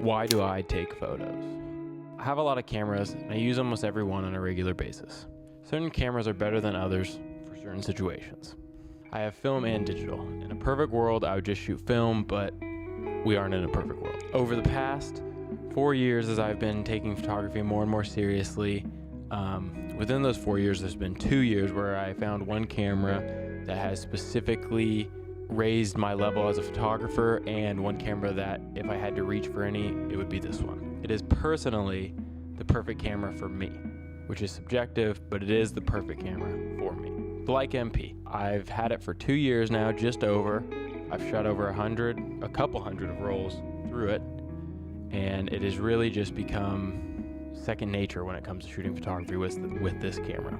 Why do I take photos? I have a lot of cameras and I use almost every one on a regular basis. Certain cameras are better than others for certain situations. I have film and digital. In a perfect world, I would just shoot film, but we aren't in a perfect world. Over the past 4 years, as I've been taking photography more and more seriously, within those 4 years, there's been 2 years where I found one camera that has specifically raised my level as a photographer, and one camera that if I had to reach for any, it would be this one. It is personally the perfect camera for me, which is subjective, but it is the perfect camera for me. The Leica MP. I've had it for 2 years now, just over. I've shot over a couple hundred of rolls through it, and it has really just become second nature when it comes to shooting photography with this camera.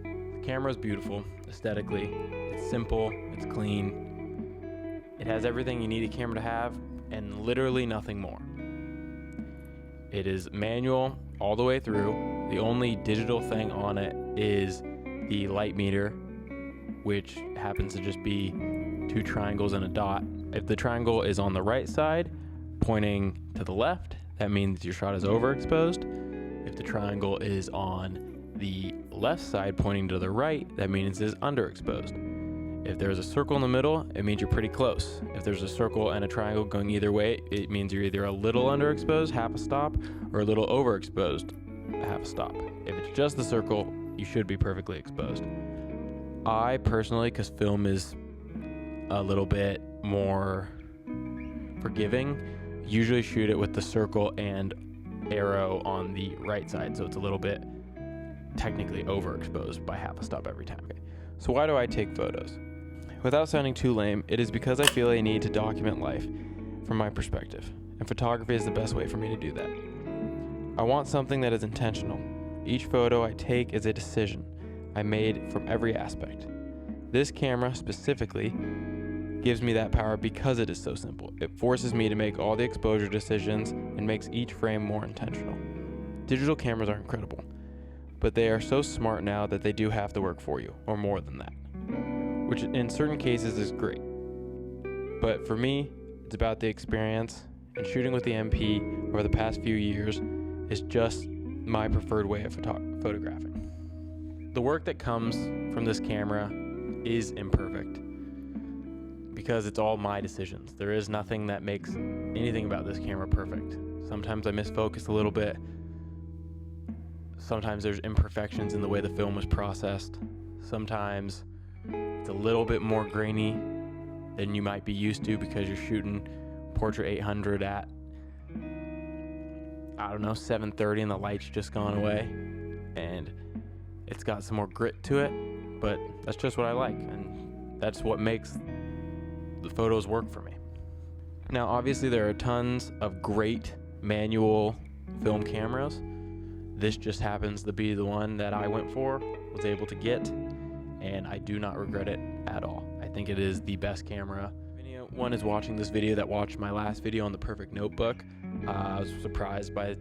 The camera is beautiful aesthetically. It's simple, it's clean. It has everything you need a camera to have and literally nothing more. It is manual all the way through. The only digital thing on it is the light meter, which happens to just be 2 triangles and a dot. If the triangle is on the right side pointing to the left, that means your shot is overexposed. If the triangle is on the left side pointing to the right, that means it is underexposed. If there's a circle in the middle, it means you're pretty close. If there's a circle and a triangle going either way, it means you're either a little underexposed, half a stop, or a little overexposed, half a stop. If it's just the circle, you should be perfectly exposed. I personally, because film is a little bit more forgiving, usually shoot it with the circle and arrow on the right side, so it's a little bit technically overexposed by half a stop every time. Okay. So why do I take photos? Without sounding too lame, it is because I feel I need to document life from my perspective, and photography is the best way for me to do that. I want something that is intentional. Each photo I take is a decision I made from every aspect. This camera specifically gives me that power because it is so simple. It forces me to make all the exposure decisions and makes each frame more intentional. Digital cameras are incredible, but they are so smart now that they do have to work for you, or more than that, which in certain cases is great. But for me, it's about the experience, and shooting with the MP over the past few years is just my preferred way of photographing. The work that comes from this camera is imperfect because it's all my decisions. There is nothing that makes anything about this camera perfect. Sometimes I misfocus a little bit. Sometimes there's imperfections in the way the film was processed. Sometimes it's a little bit more grainy than you might be used to because you're shooting Portrait 800 at, 7:30 and the light's just gone away. And it's got some more grit to it, but that's just what I like. And that's what makes the photos work for me. Now, obviously there are tons of great manual film cameras. This just happens to be the one that I went for, was able to get, and I do not regret it at all. I think it is the best camera. If anyone is watching this video that watched my last video on the perfect notebook, I was surprised by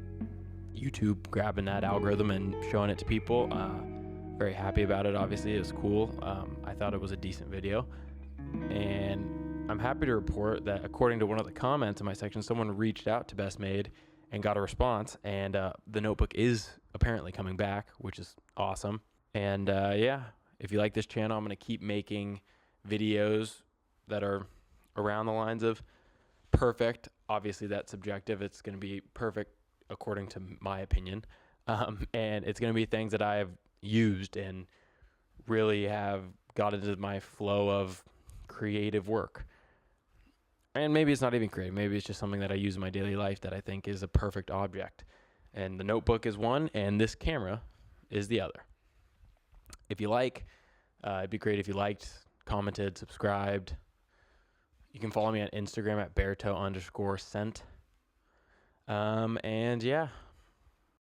YouTube grabbing that algorithm and showing it to people. Very happy about it, obviously. It was cool. I thought it was a decent video. And I'm happy to report that according to one of the comments in my section, someone reached out to Best Made and got a response, and the notebook is apparently coming back, which is awesome. And if you like this channel, I'm going to keep making videos that are around the lines of perfect. Obviously that's subjective. It's going to be perfect according to my opinion, and it's going to be things that I have used and really have got into my flow of creative work. And maybe it's not even creative. Maybe it's just something that I use in my daily life that I think is a perfect object. And the notebook is one, and this camera is the other. If you like, it'd be great if you liked, commented, subscribed. You can follow me on Instagram at beartoe_scent. And yeah,